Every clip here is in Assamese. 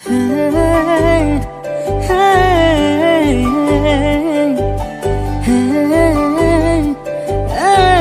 Hey, hey, hey, hey, hey.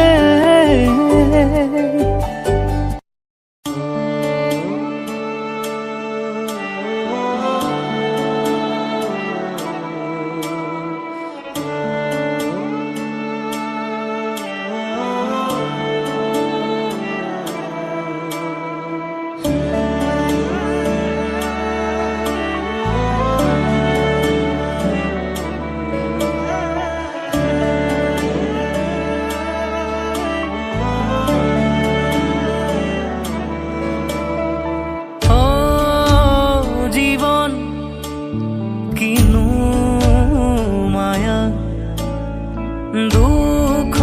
दुख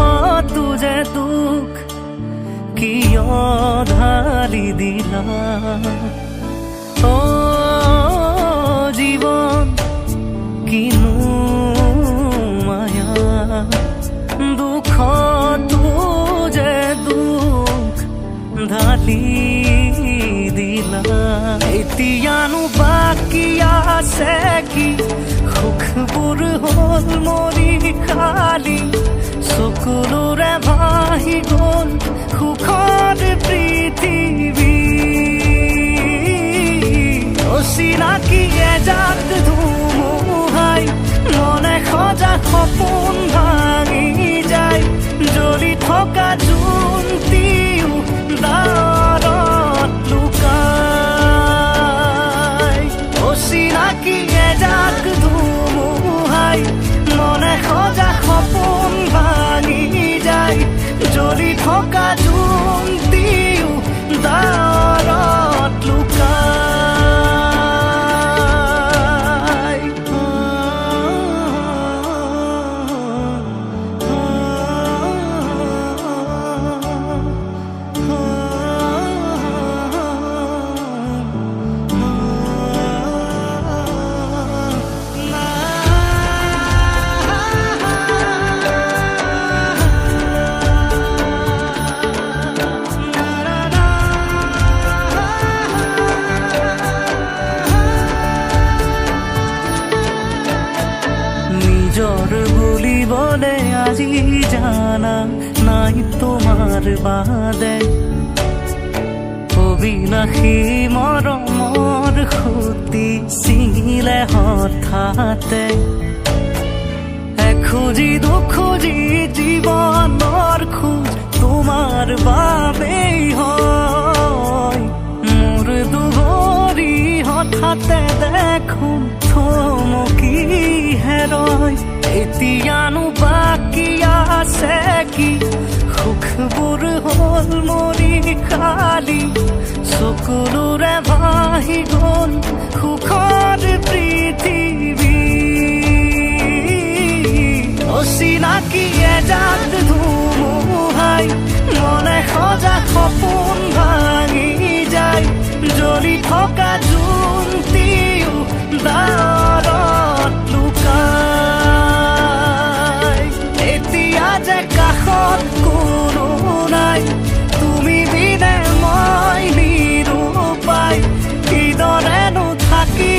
तुझे दुख किय ढाली दिला ओ जीवन किनु माया दुख तुझे दुख ढाली दिला एतियानु बाकी आसे की সুখবোৰ হ'ল মৰি খালি চকুলোৰে ভাহি গ'ল সুখৰ পৃথিৱী অচিনাকি এজাক ধুমুহাই মনে সজা সপোন ভাঙি যায় জ্বলি থকা জোনটিও দাঁৰত লুকাই অচিনাকি এজাক মনে সজা সপোন ভাঙি যায় জ্বলি থকা জোনটিও দাঁৰত লুকাই নিজৰ বলিবলে আজি জানা নাই তোমাৰ বাদে অবিনাশী মৰমৰ খুঁটি ছিঙিলে হঠাতে এখুজি দুখুজি জীৱনৰ খোজ তোমাৰ বাবেই হয় মোৰ দুবৰি হঠাতে দেখোন থমকি হেৰয় এতিয়ানো বাকি আছে কি সুখবোৰ হ'ল মৰি খালি চকুলোৰে ভাহি গ'ল সুখৰ পৃথিৱী অচিনাকি এজাক ধুমুহাই মনে সজা সপোন ভাঙি যায় জ্বলি থকা জোনটিও দাঁৰত লুকাই এতিয়া যে কাষত কোনো নাই তুমি বিনে মই নিৰুপায় কিদৰেনো থাকি